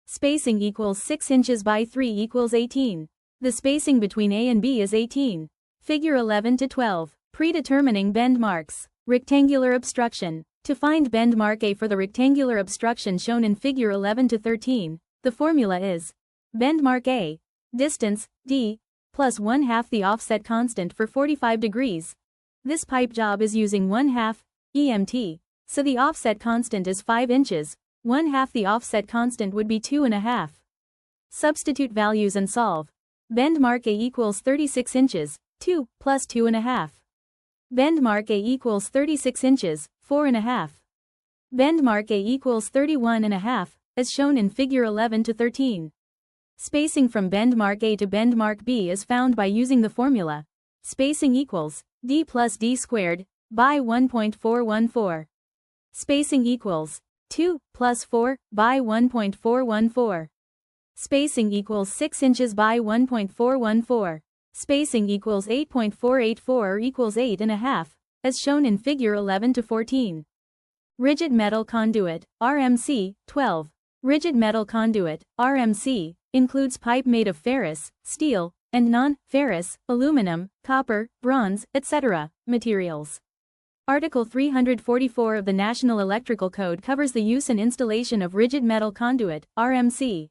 Spacing equals 6 inches by 3 equals 18. The spacing between A and B is 18. Figure 11 to 12. Predetermining bend marks. Rectangular obstruction. To find bend mark A for the rectangular obstruction shown in figure 11 to 13, the formula is bend mark A, distance, d, plus 1/2 the offset constant for 45 degrees. This pipe job is using 1/2 EMT, so the offset constant is 5 inches, 1/2 the offset constant would be 2.5. Substitute values and solve. Bend mark A equals 36 inches, 2 plus 2.5. Bend mark A equals 36 inches, 4.5. Bend mark A equals 31.5, as shown in figure 11 to 13. Spacing from bend mark A to bend mark B is found by using the formula. Spacing equals d plus d squared by 1.414. Spacing equals 2 plus 4 by 1.414. Spacing equals 6 inches by 1.414. Spacing equals 8.484 or equals 8.5, as shown in figure 11 to 14. Rigid metal conduit, RMC, 12. Rigid metal conduit, RMC, includes pipe made of ferrous, steel, and non-ferrous, aluminum, copper, bronze, etc., materials. Article 344 of the National Electrical Code covers the use and installation of rigid metal conduit, RMC.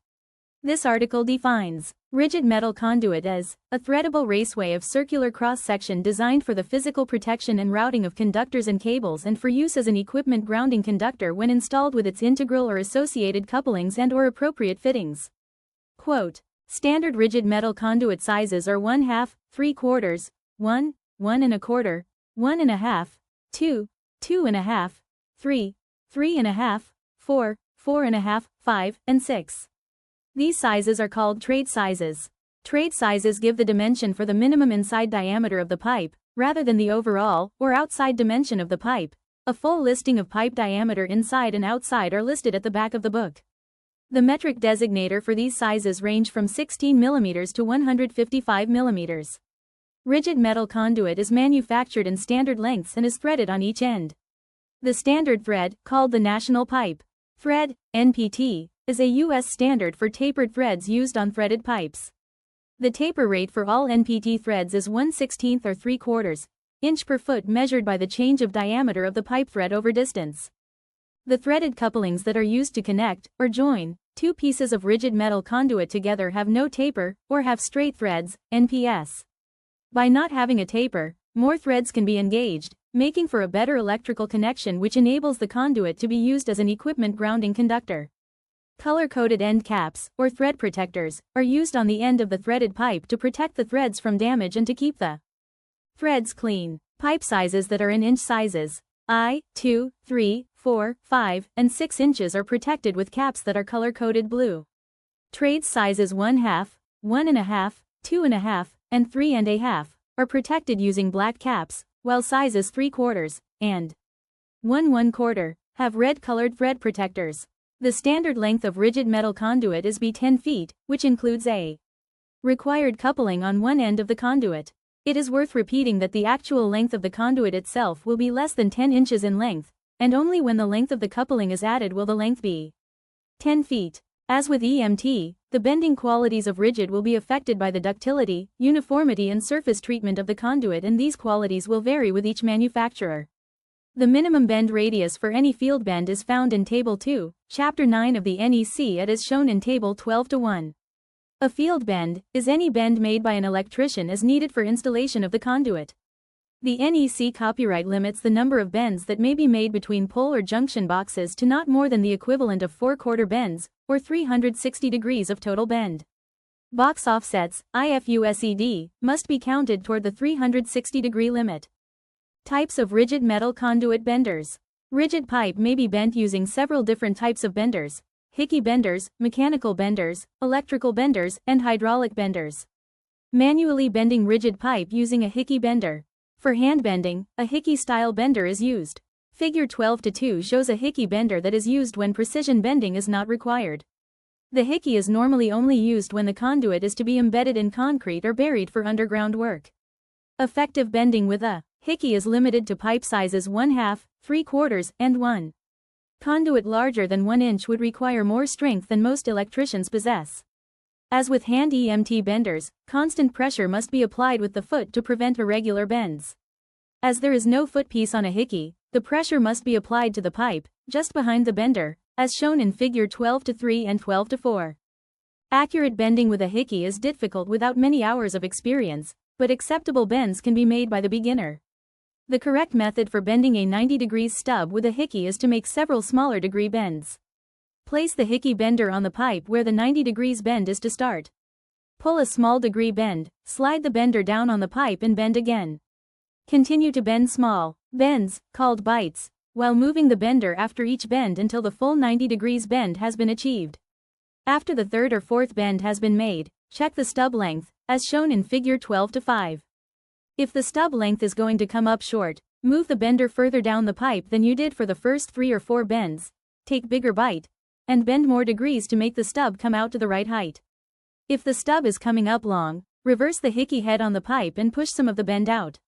This article defines rigid metal conduit as a threadable raceway of circular cross-section designed for the physical protection and routing of conductors and cables and for use as an equipment grounding conductor when installed with its integral or associated couplings and or appropriate fittings. Quote, standard rigid metal conduit sizes are 1/2, 3/4, 1, 1 1/4, 1 1/2, 2, 2 1/2, 3, 3 1/2, 4, 4 1/2, 5, and 6. These sizes are called trade sizes. Trade sizes give the dimension for the minimum inside diameter of the pipe, rather than the overall or outside dimension of the pipe. A full listing of pipe diameter inside and outside are listed at the back of the book. The metric designator for these sizes range from 16 mm to 155 mm. Rigid metal conduit is manufactured in standard lengths and is threaded on each end. The standard thread, called the National Pipe Thread, NPT, is a U.S. standard for tapered threads used on threaded pipes. The taper rate for all NPT threads is 1/16 or 3/4 inch per foot measured by the change of diameter of the pipe thread over distance. The threaded couplings that are used to connect, or join, two pieces of rigid metal conduit together have no taper, or have straight threads, NPS. By not having a taper, more threads can be engaged, making for a better electrical connection which enables the conduit to be used as an equipment grounding conductor. Color-coded end caps, or thread protectors, are used on the end of the threaded pipe to protect the threads from damage and to keep the threads clean. Pipe sizes that are in inch sizes, I, 2, 3, 4, 5, and 6 inches are protected with caps that are color-coded blue. Trade sizes 1/2, 1 1/2, 2 1/2, and 3 1/2 are protected using black caps, while sizes 3/4 and 1 1/4 have red-colored thread protectors. The standard length of rigid metal conduit is be 10 feet, which includes a required coupling on one end of the conduit. It is worth repeating that the actual length of the conduit itself will be less than 10 inches in length, and only when the length of the coupling is added will the length be 10 feet. As with EMT, the bending qualities of rigid will be affected by the ductility, uniformity and surface treatment of the conduit, and these qualities will vary with each manufacturer. The minimum bend radius for any field bend is found in Table 2, Chapter 9 of the NEC as shown in Table 12 to 1. A field bend is any bend made by an electrician as needed for installation of the conduit. The NEC copyright limits the number of bends that may be made between pole or junction boxes to not more than the equivalent of 4/4 bends, or 360 degrees of total bend. Box offsets, IFUSED, must be counted toward the 360-degree limit. Types of rigid metal conduit benders. Rigid pipe may be bent using several different types of benders: Hickey benders, mechanical benders, electrical benders, and hydraulic benders. Manually bending rigid pipe using a Hickey bender. For hand bending, a Hickey-style bender is used. Figure 12 to 2 shows a Hickey bender that is used when precision bending is not required. The Hickey is normally only used when the conduit is to be embedded in concrete or buried for underground work. Effective bending with a Hickey is limited to pipe sizes 1/2, 3/4, and 1. Conduit larger than 1 inch would require more strength than most electricians possess. As with hand EMT benders, constant pressure must be applied with the foot to prevent irregular bends. As there is no footpiece on a hickey, the pressure must be applied to the pipe, just behind the bender, as shown in figure 12:3 and 12:4. Accurate bending with a hickey is difficult without many hours of experience, but acceptable bends can be made by the beginner. The correct method for bending a 90 degrees stub with a hickey is to make several smaller degree bends. Place the hickey bender on the pipe where the 90 degrees bend is to start. Pull a small degree bend, slide the bender down on the pipe and bend again. Continue to bend small bends, called bites, while moving the bender after each bend until the full 90 degrees bend has been achieved. After the third or fourth bend has been made, check the stub length, as shown in figure 12:5. If the stub length is going to come up short, move the bender further down the pipe than you did for the first 3 or 4 bends, take bigger bite, and bend more degrees to make the stub come out to the right height. If the stub is coming up long, reverse the hickey head on the pipe and push some of the bend out.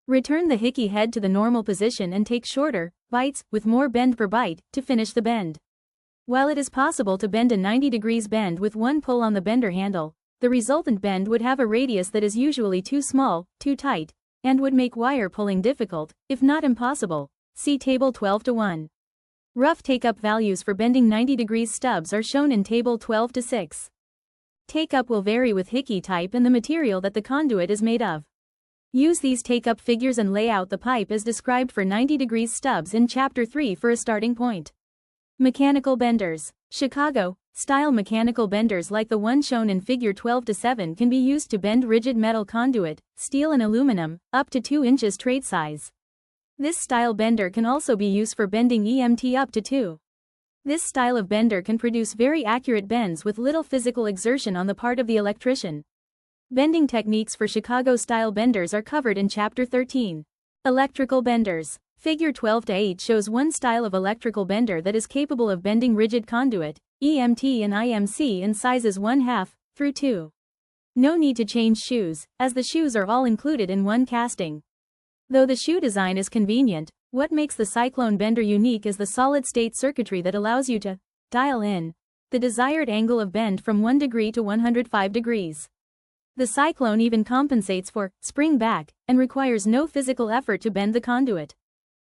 Return the hickey head to the normal position and take shorter bites, with more bend per bite, to finish the bend. While it is possible to bend a 90 degrees bend with one pull on the bender handle, the resultant bend would have a radius that is usually too small, too tight, and would make wire pulling difficult, if not impossible. See table 12:1. Rough take-up values for bending 90 degrees stubs are shown in table 12:6. Take-up will vary with hickey type and the material that the conduit is made of. Use these take-up figures and lay out the pipe as described for 90 degrees stubs in Chapter 3 for a starting point. Mechanical benders. Chicago-style mechanical benders like the one shown in figure 12:7 can be used to bend rigid metal conduit, steel and aluminum, up to 2 inches trade size. This style bender can also be used for bending EMT up to 2. This style of bender can produce very accurate bends with little physical exertion on the part of the electrician. Bending techniques for Chicago-style benders are covered in Chapter 13. Electrical benders. Figure 12:8 shows one style of electrical bender that is capable of bending rigid conduit, EMT and IMC in sizes 1/2 through 2. No need to change shoes, as the shoes are all included in one casting. Though the shoe design is convenient, what makes the Cyclone bender unique is the solid-state circuitry that allows you to dial in the desired angle of bend from 1 degree to 105 degrees. The Cyclone even compensates for spring back and requires no physical effort to bend the conduit.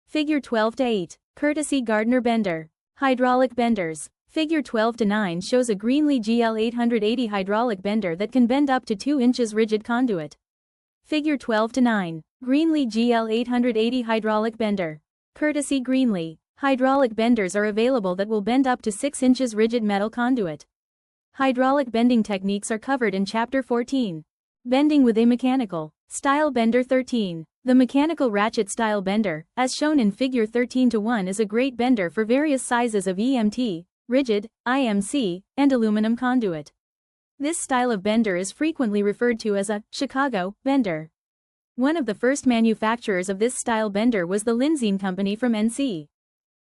Figure 12:8. Courtesy Gardner bender. Hydraulic benders. Figure 12:9 shows a Greenlee GL880 hydraulic bender that can bend up to 2 inches rigid conduit. Figure 12:9. Greenlee GL880 hydraulic bender. Courtesy Greenlee. Hydraulic benders are available that will bend up to 6 inches rigid metal conduit. Hydraulic bending techniques are covered in Chapter 14. Bending with a mechanical style bender 13. The mechanical ratchet style bender, as shown in figure 13:1, is a great bender for various sizes of EMT, rigid, IMC, and aluminum conduit. This style of bender is frequently referred to as a Chicago bender. One of the first manufacturers of this style bender was the Lindsay Company from NC.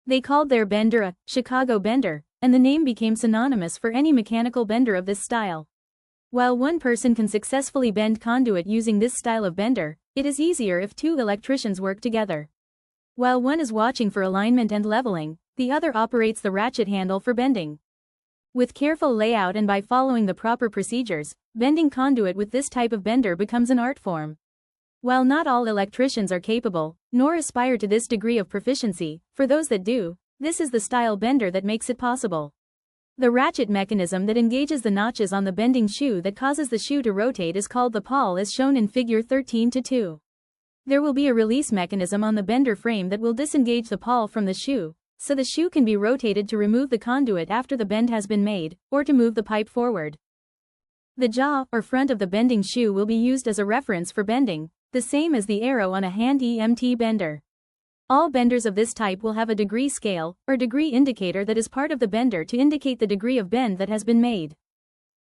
They called their bender a Chicago bender, and the name became synonymous for any mechanical bender of this style. While one person can successfully bend conduit using this style of bender, it is easier if 2 electricians work together. While one is watching for alignment and leveling, the other operates the ratchet handle for bending. With careful layout and by following the proper procedures, bending conduit with this type of bender becomes an art form. While not all electricians are capable, nor aspire to this degree of proficiency, for those that do, this is the style bender that makes it possible. The ratchet mechanism that engages the notches on the bending shoe that causes the shoe to rotate is called the pawl, as shown in figure 13:2. There will be a release mechanism on the bender frame that will disengage the pawl from the shoe, so the shoe can be rotated to remove the conduit after the bend has been made, or to move the pipe forward. The jaw, or front of the bending shoe, will be used as a reference for bending, the same as the arrow on a hand EMT bender. All benders of this type will have a degree scale, or degree indicator, that is part of the bender to indicate the degree of bend that has been made.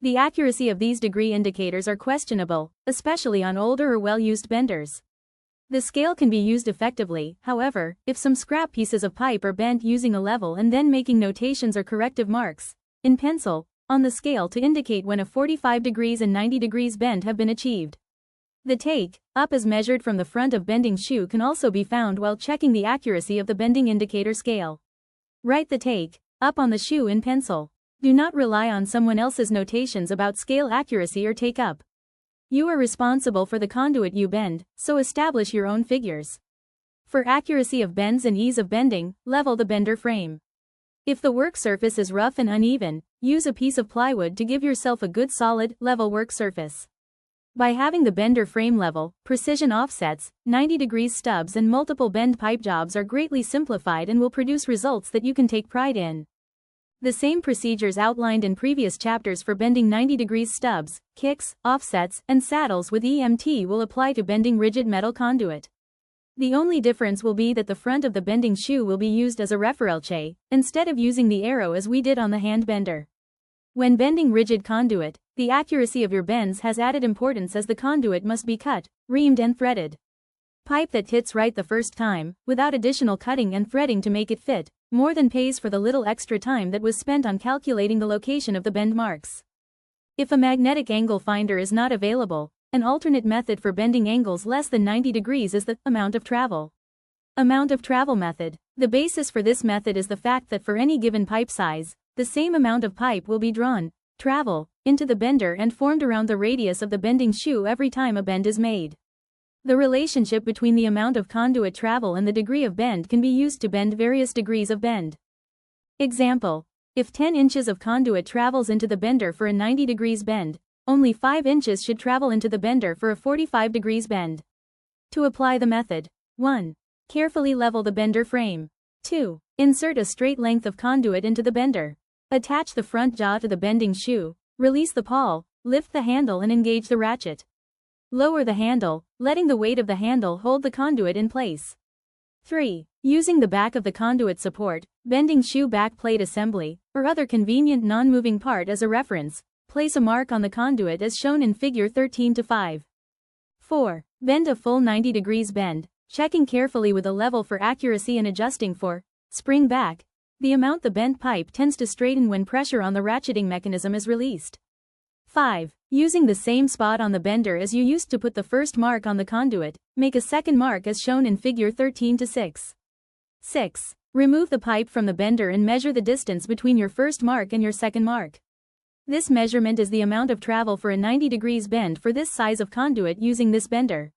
The accuracy of these degree indicators are questionable, especially on older or well-used benders. The scale can be used effectively, however, if some scrap pieces of pipe are bent using a level and then making notations or corrective marks, in pencil, on the scale to indicate when a 45 degrees and 90 degrees bend have been achieved. The take up as measured from the front of bending shoe can also be found while checking the accuracy of the bending indicator scale. Write the take up on the shoe in pencil. Do not rely on someone else's notations about scale accuracy or take up. You are responsible for the conduit you bend, so establish your own figures. For accuracy of bends and ease of bending, level the bender frame. If the work surface is rough and uneven, use a piece of plywood to give yourself a good solid, level work surface. By having the bender frame level, precision offsets, 90° stubs and multiple bend pipe jobs are greatly simplified and will produce results that you can take pride in. The same procedures outlined in previous chapters for bending 90° stubs, kicks, offsets, and saddles with EMT will apply to bending rigid metal conduit. The only difference will be that the front of the bending shoe will be used as a referelche, instead of using the arrow as we did on the hand bender. When bending rigid conduit, the accuracy of your bends has added importance as the conduit must be cut, reamed and threaded. Pipe that fits right the first time, without additional cutting and threading to make it fit, more than pays for the little extra time that was spent on calculating the location of the bend marks. If a magnetic angle finder is not available, an alternate method for bending angles less than 90° is the amount of travel. Amount of travel method. The basis for this method is the fact that for any given pipe size, the same amount of pipe will be drawn, travel, into the bender and formed around the radius of the bending shoe every time a bend is made. The relationship between the amount of conduit travel and the degree of bend can be used to bend various degrees of bend. Example: if 10 inches of conduit travels into the bender for a 90° bend, only 5 inches should travel into the bender for a 45° bend. To apply the method: 1. Carefully level the bender frame. 2. Insert a straight length of conduit into the bender. Attach the front jaw to the bending shoe, release the pawl, lift the handle and engage the ratchet. Lower the handle, letting the weight of the handle hold the conduit in place. 3. Using the back of the conduit support, bending shoe back plate assembly, or other convenient non-moving part as a reference, place a mark on the conduit as shown in figure 13-5. 4. Bend a full 90° bend, checking carefully with a level for accuracy and adjusting for spring back, the amount the bent pipe tends to straighten when pressure on the ratcheting mechanism is released. 5. Using the same spot on the bender as you used to put the first mark on the conduit, make a second mark as shown in figure 13-6. 6. Remove the pipe from the bender and measure the distance between your first mark and your second mark. This measurement is the amount of travel for a 90° bend for this size of conduit using this bender.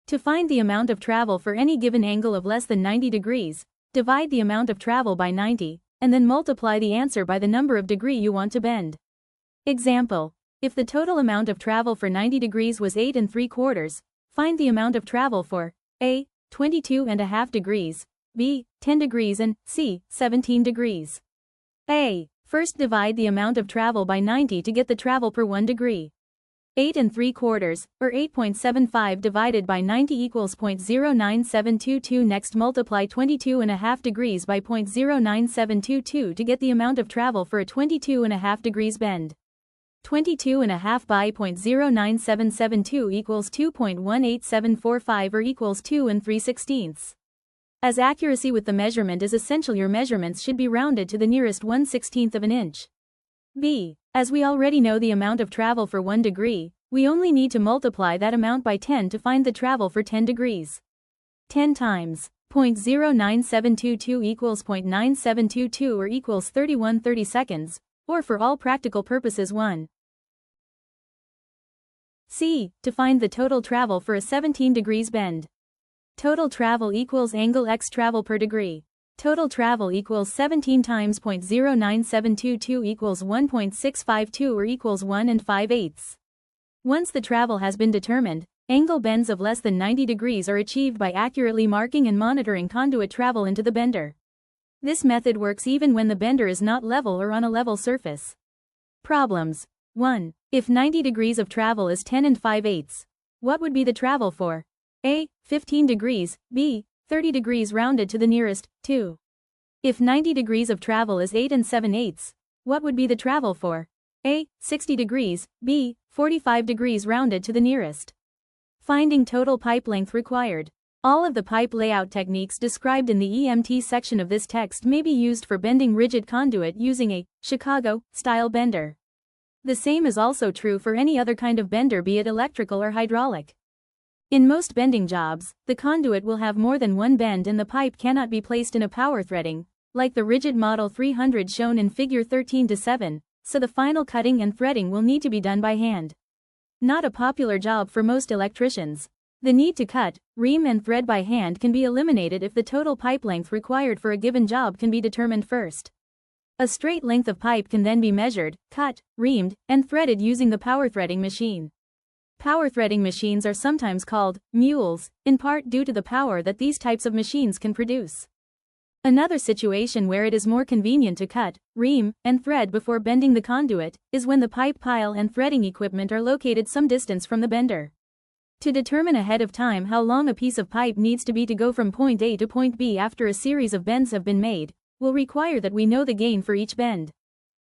To find the amount of travel for any given angle of less than 90°, divide the amount of travel by 90, and then multiply the answer by the number of degree you want to bend. Example: if the total amount of travel for 90° was 8 3/4, find the amount of travel for A. 22.5 degrees, B. 10 degrees and C. 17 degrees. A. First divide the amount of travel by 90 to get the travel per 1 degree. 8 3/4, or 8.75 divided by 90 equals 0.09722. Next multiply 22.5 degrees by 0.09722 to get the amount of travel for a 22.5 degrees bend. 22.5 by 0.09772 equals 2.18745 or equals 2 3/16. As accuracy with the measurement is essential, your measurements should be rounded to the nearest 1/16 of an inch. B. As we already know the amount of travel for 1 degree, we only need to multiply that amount by 10 to find the travel for 10 degrees. 10 times 0.09722 equals 0.9722 or equals 31 30-seconds, or for all practical purposes 1. C. To find the total travel for a 17 degrees bend. Total travel equals angle x travel per degree. Total travel equals 17 times 0.09722 equals 1.652 or equals 1 5/8. Once the travel has been determined, angle bends of less than 90 degrees are achieved by accurately marking and monitoring conduit travel into the bender. This method works even when the bender is not level or on a level surface. Problems. 1. If 90 degrees of travel is 10 5/8, what would be the travel for A. 15 degrees, B. 30 degrees rounded to the nearest, 2. If 90 degrees of travel is 8 7/8, what would be the travel for A. 60 degrees, B. 45 degrees rounded to the nearest. Finding total pipe length required. All of the pipe layout techniques described in the EMT section of this text may be used for bending rigid conduit using a Chicago-style bender. The same is also true for any other kind of bender, be it electrical or hydraulic. In most bending jobs, the conduit will have more than one bend and the pipe cannot be placed in a power threading, like the rigid model 300 shown in figure 13-7, so the final cutting and threading will need to be done by hand. Not a popular job for most electricians. The need to cut, ream and thread by hand can be eliminated if the total pipe length required for a given job can be determined first. A straight length of pipe can then be measured, cut, reamed, and threaded using the power threading machine. Power threading machines are sometimes called mules, in part due to the power that these types of machines can produce. Another situation where it is more convenient to cut, ream, and thread before bending the conduit is when the pipe pile and threading equipment are located some distance from the bender. To determine ahead of time how long a piece of pipe needs to be to go from point A to point B after a series of bends have been made, will require that we know the gain for each bend.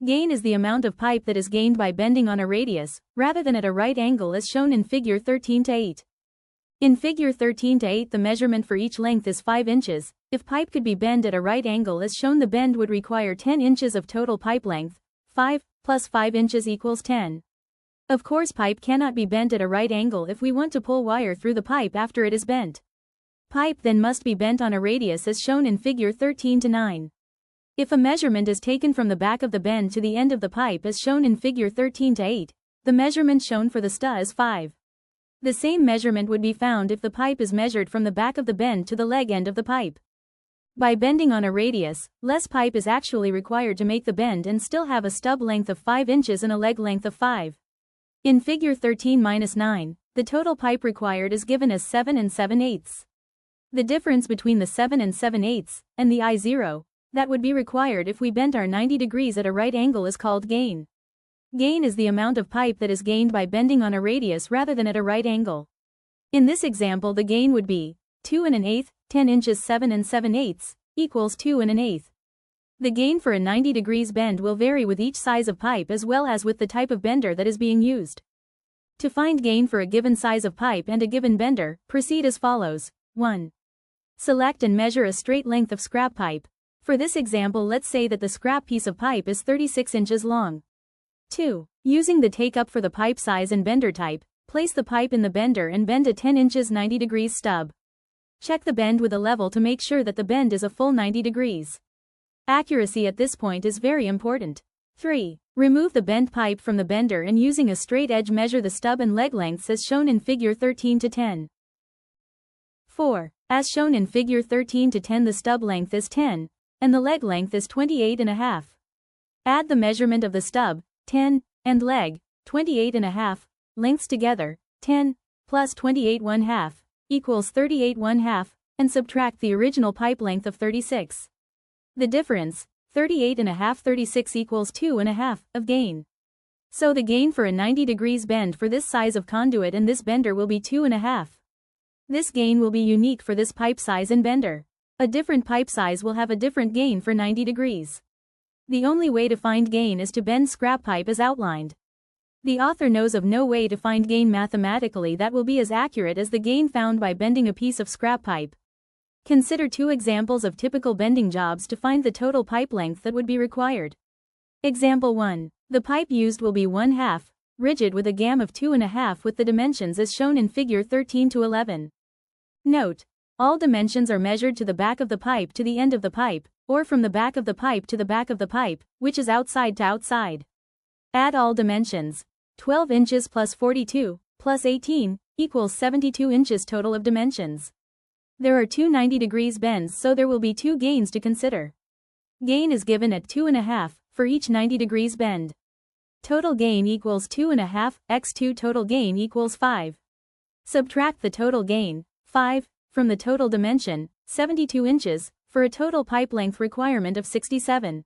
Gain is the amount of pipe that is gained by bending on a radius, rather than at a right angle as shown in figure 13-8. In figure 13-8 the measurement for each length is 5 inches, if pipe could be bent at a right angle as shown the bend would require 10 inches of total pipe length, 5 plus 5 inches equals 10. Of course pipe cannot be bent at a right angle if we want to pull wire through the pipe after it is bent. Pipe then must be bent on a radius as shown in figure 13-9. If a measurement is taken from the back of the bend to the end of the pipe as shown in figure 13-8, the measurement shown for the sta is 5. The same measurement would be found if the pipe is measured from the back of the bend to the leg end of the pipe. By bending on a radius, less pipe is actually required to make the bend and still have a stub length of 5 inches and a leg length of 5. In figure 13-9, the total pipe required is given as 7 7/8. The difference between the 7 7/8 and the I0, that would be required if we bent our 90 degrees at a right angle is called gain. Gain is the amount of pipe that is gained by bending on a radius rather than at a right angle. In this example the gain would be 2 1/8, 10 inches 7 7/8, equals 2 1/8. The gain for a 90 degrees bend will vary with each size of pipe as well as with the type of bender that is being used. To find gain for a given size of pipe and a given bender, proceed as follows. 1. Select and measure a straight length of scrap pipe. For this example let's say that the scrap piece of pipe is 36 inches long. 2. Using the take-up for the pipe size and bender type, place the pipe in the bender and bend a 10 inches 90 degrees stub. Check the bend with a level to make sure that the bend is a full 90 degrees. Accuracy at this point is very important. 3. Remove the bent pipe from the bender and using a straight edge measure the stub and leg lengths as shown in figure 13-10. 4. As shown in figure 13-10 the stub length is 10, and the leg length is 28.5. Add the measurement of the stub, 10, and leg, 28.5, lengths together, 10, plus 28.5, equals 38.5, and subtract the original pipe length of 36. The difference, 38.5 36 equals 2.5, of gain. So the gain for a 90 degrees bend for this size of conduit and this bender will be 2.5. This gain will be unique for this pipe size and bender. A different pipe size will have a different gain for 90 degrees. The only way to find gain is to bend scrap pipe as outlined. The author knows of no way to find gain mathematically that will be as accurate as the gain found by bending a piece of scrap pipe. Consider 2 examples of typical bending jobs to find the total pipe length that would be required. Example 1. The pipe used will be 1/2, rigid with a gam of 2.5 with the dimensions as shown in figure 13-11. Note: all dimensions are measured to the back of the pipe to the end of the pipe, or from the back of the pipe to the back of the pipe, which is outside to outside. Add all dimensions. 12 inches plus 42, plus 18, equals 72 inches total of dimensions. There are 2 90 degrees bends so there will be 2 gains to consider. Gain is given at 2.5, for each 90 degrees bend. Total gain equals 2.5, x 2 total gain equals 5. Subtract the total gain, 5, from the total dimension, 72 inches, for a total pipe length requirement of 67.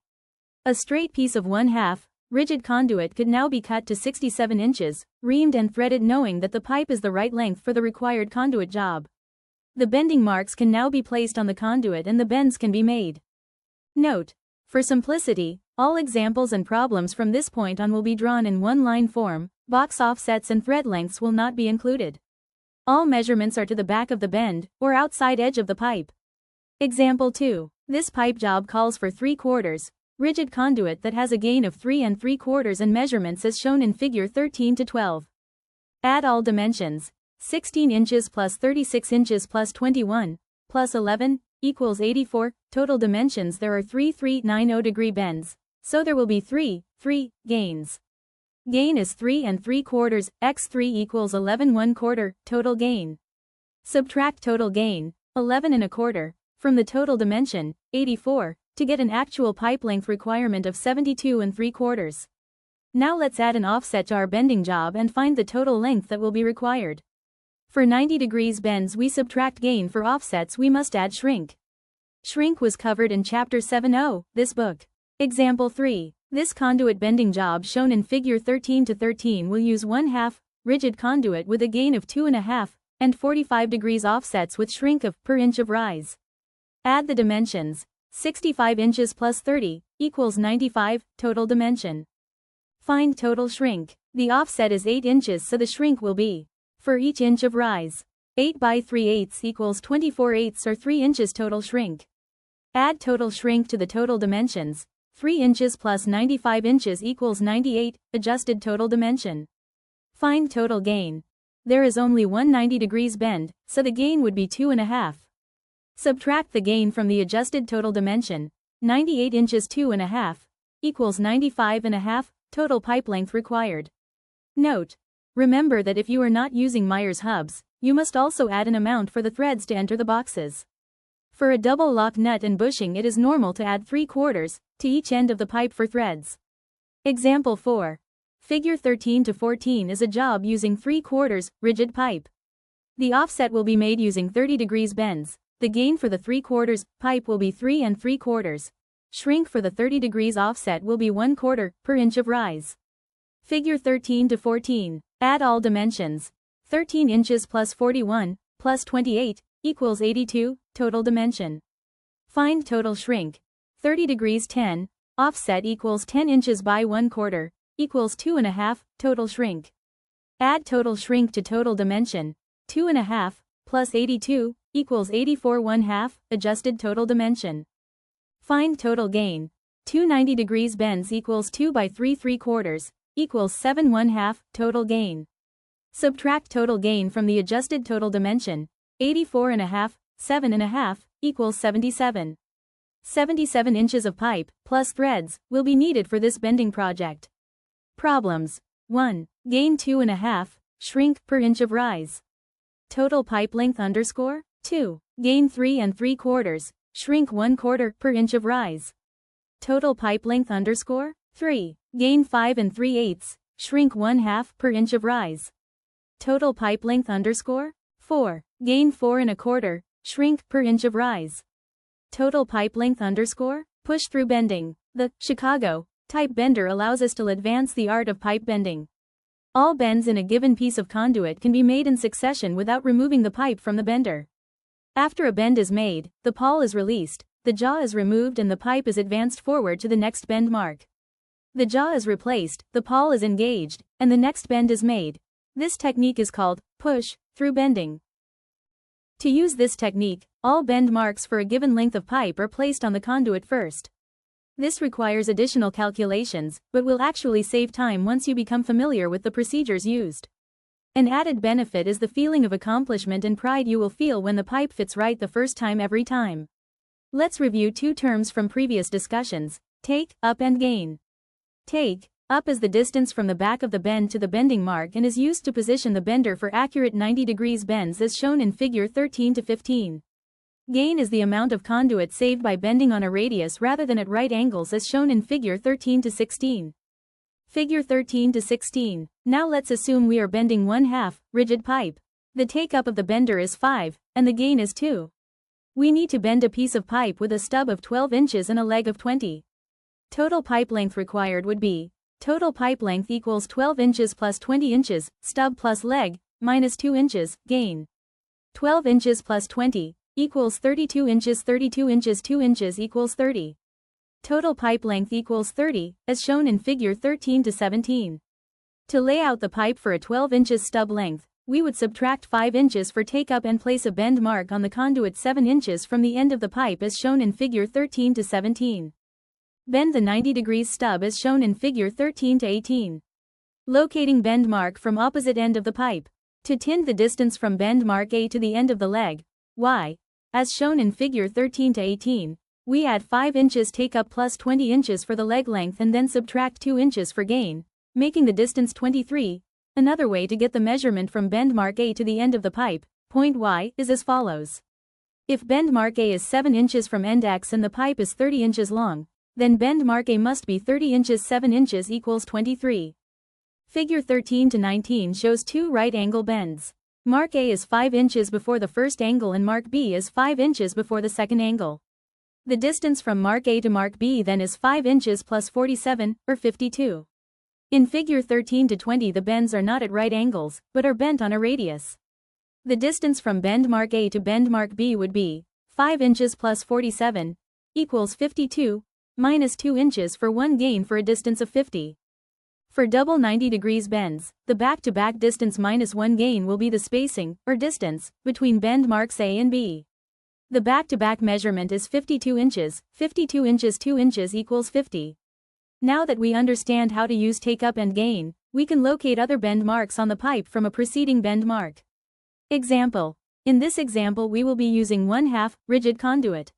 A straight piece of 1/2, rigid conduit could now be cut to 67 inches, reamed and threaded knowing that the pipe is the right length for the required conduit job. The bending marks can now be placed on the conduit and the bends can be made. Note: for simplicity, all examples and problems from this point on will be drawn in one-line form, box offsets and thread lengths will not be included. All measurements are to the back of the bend, or outside edge of the pipe. Example 2. This pipe job calls for 3/4, rigid conduit that has a gain of 3 3/4 and measurements as shown in figure 13-12. Add all dimensions. 16 inches plus 36 inches plus 21, plus 11, equals 84, total dimensions there are 390 bends, so there will be 3 gains. Gain is 3 3/4, x 3 equals 11 1/4, total gain. Subtract total gain, 11 1/4, from the total dimension, 84, to get an actual pipe length requirement of 72 3/4. Now let's add an offset to our bending job and find the total length that will be required. For 90 bends we subtract gain, for offsets we must add shrink. Shrink was covered in Chapter 7.0, this book. Example 3. This conduit bending job shown in figure 13-13 will use 1/2 rigid conduit with a gain of 2.5 and 45 offsets with shrink of per inch of rise. Add the dimensions. 65 inches plus 30 equals 95, total dimension. Find total shrink. The offset is 8 inches, so the shrink will be, for each inch of rise, 8 by 3/8 equals 24/8 or 3 inches total shrink. Add total shrink to the total dimensions. 3 inches plus 95 inches equals 98, adjusted total dimension. Find total gain. There is only one 90 bend, so the gain would be 2.5. Subtract the gain from the adjusted total dimension. 98 inches 2.5 equals 95.5, total pipe length required. Note: remember that if you are not using Myers hubs, you must also add an amount for the threads to enter the boxes. For a double lock nut and bushing, it is normal to add 3/4 to each end of the pipe for threads. Example 4. Figure 13-14 is a job using 3/4 rigid pipe. The offset will be made using 30 bends. The gain for the 3/4 pipe will be 3 3/4. Shrink for the 30 offset will be 1/4 per inch of rise. Figure 13-14. Add all dimensions. 13 inches plus 41 plus 28 equals 82, total dimension. Find total shrink. 30 10, offset equals 10 inches by 1/4, equals 2.5, total shrink. Add total shrink to total dimension. 2.5 plus 82 equals 84 1/2, adjusted total dimension. Find total gain. 2 90 bends equals 2 by 3 3/4, equals 7 1/2, total gain. Subtract total gain from the adjusted total dimension. 84.5, 7.5, equals 77. 77 inches of pipe, plus threads, will be needed for this bending project. Problems. 1. Gain 2.5, shrink per inch of rise. Total pipe length _ 2. Gain 3 3/4, shrink 1/4 per inch of rise. Total pipe length _ 3. Gain 5 3/8, shrink 1/2 per inch of rise. Total pipe length _ 4. Gain 4 1/4, shrink per inch of rise. Total pipe length _ push through bending. The Chicago type bender allows us to advance the art of pipe bending. All bends in a given piece of conduit can be made in succession without removing the pipe from the bender. After a bend is made, the pawl is released, the jaw is removed and the pipe is advanced forward to the next bend mark. The jaw is replaced, the pawl is engaged, and the next bend is made. This technique is called push through bending. To use this technique, all bend marks for a given length of pipe are placed on the conduit first. This requires additional calculations, but will actually save time once you become familiar with the procedures used. An added benefit is the feeling of accomplishment and pride you will feel when the pipe fits right the first time every time. Let's review two terms from previous discussions: take, up and gain. Take, up is the distance from the back of the bend to the bending mark and is used to position the bender for accurate 90 bends as shown in figure 13-15. Gain is the amount of conduit saved by bending on a radius rather than at right angles as shown in figure 13-16. Figure 13-16. Now let's assume we are bending 1/2 rigid pipe. The take-up of the bender is 5, and the gain is 2. We need to bend a piece of pipe with a stub of 12 inches and a leg of 20. Total pipe length required would be, total pipe length equals 12 inches plus 20 inches, stub plus leg, minus 2 inches, gain. 12 inches plus 20 equals 32 inches 32 inches 2 inches equals 30. Total pipe length equals 30, as shown in figure 13-17. To lay out the pipe for a 12 inches stub length, we would subtract 5 inches for take-up and place a bend mark on the conduit 7 inches from the end of the pipe as shown in figure 13-17. Bend the 90 stub as shown in figure 13-18. Locating bend mark from opposite end of the pipe. To tind the distance from bend mark A to the end of the leg, Y, as shown in figure 13 to 18, we add 5 inches take up plus 20 inches for the leg length and then subtract 2 inches for gain, making the distance 23. Another way to get the measurement from bend mark A to the end of the pipe, point Y, is as follows. If bend mark A is 7 inches from end X and the pipe is 30 inches long, then bend mark A must be 30 inches 7 inches equals 23. Figure 13 to 19 shows two right angle bends. Mark A is 5 inches before the first angle and mark B is 5 inches before the second angle. The distance from mark A to mark B then is 5 inches plus 47, or 52. In figure 13 to 20 the bends are not at right angles, but are bent on a radius. The distance from bend mark A to bend mark B would be 5 inches plus 47 equals 52, minus 2 inches for one gain for a distance of 50. For double 90 degrees bends, the back-to-back distance minus one gain will be the spacing, or distance, between bend marks A and B. The back-to-back measurement is 52 inches, 52 inches 2 inches equals 50. Now that we understand how to use take-up and gain, we can locate other bend marks on the pipe from a preceding bend mark. Example. In this example we will be using 1/2 rigid conduit.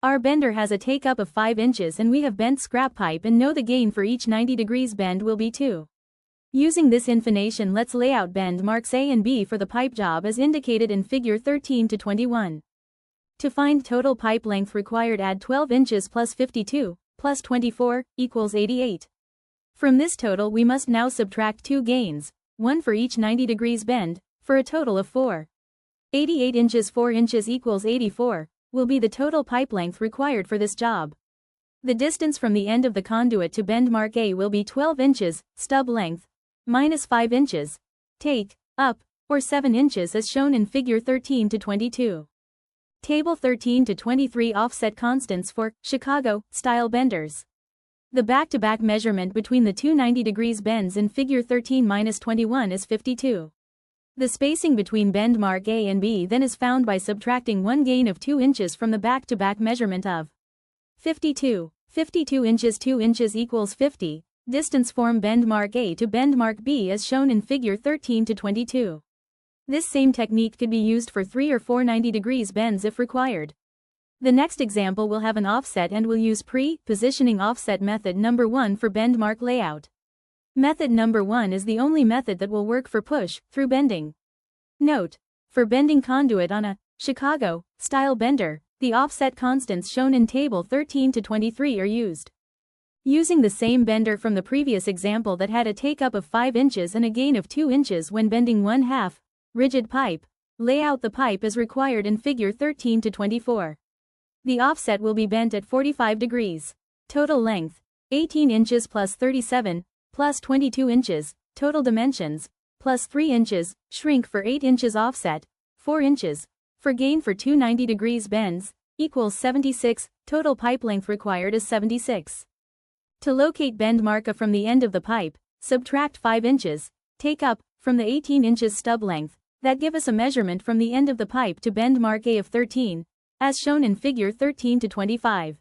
Our bender has a take-up of 5 inches and we have bent scrap pipe and know the gain for each 90 degrees bend will be 2. Using this information, let's lay out bend marks A and B for the pipe job as indicated in figure 13 to 21. To find total pipe length required, add 12 inches plus 52, plus 24, equals 88. From this total we must now subtract 2 gains, 1 for each 90 degrees bend, for a total of 4. 88 inches 4 inches equals 84, will be the total pipe length required for this job. The distance from the end of the conduit to bend mark A will be 12 inches, stub length, minus 5 inches, take, up, or 7 inches as shown in figure 13 to 22. Table 13 to 23 offset constants for Chicago style benders. The back-to-back measurement between the two 90 degrees bends in figure 13 minus 21 is 52. The spacing between bend mark A and B then is found by subtracting one gain of 2 inches from the back-to-back measurement of 52. 52 inches 2 inches equals 50. Distance from bend mark A to bend mark B as shown in figure 13 to 22. This same technique could be used for 3 or 4 90 degrees bends if required. The next example will have an offset and will use pre-positioning offset method number 1 for bend mark layout. Method number 1 is the only method that will work for push-through bending. Note: for bending conduit on a Chicago style bender, the offset constants shown in table 13 to 23 are used. Using the same bender from the previous example that had a take-up of 5 inches and a gain of 2 inches when bending 1/2 rigid pipe, lay out the pipe as required in figure 13 to 24. The offset will be bent at 45 degrees. Total length: 18 inches plus 37, plus 22 inches, total dimensions, plus 3 inches, shrink for 8 inches offset, 4 inches, for gain for two 90 degrees bends, equals 76, total pipe length required is 76. To locate bend mark A from the end of the pipe, subtract 5 inches, take up, from the 18 inches stub length, that give us a measurement from the end of the pipe to bend mark A of 13, as shown in figure 13 to 25.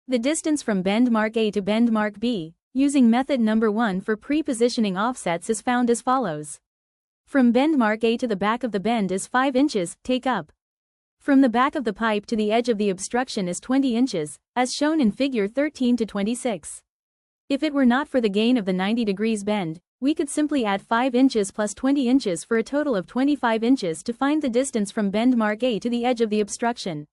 The distance from bend mark A to bend mark B, using method number 1 for pre-positioning offsets is found as follows. From bend mark A to the back of the bend is 5 inches, take up. From the back of the pipe to the edge of the obstruction is 20 inches, as shown in figure 13 to 26. If it were not for the gain of the 90 degrees bend, we could simply add 5 inches plus 20 inches for a total of 25 inches to find the distance from bend mark A to the edge of the obstruction.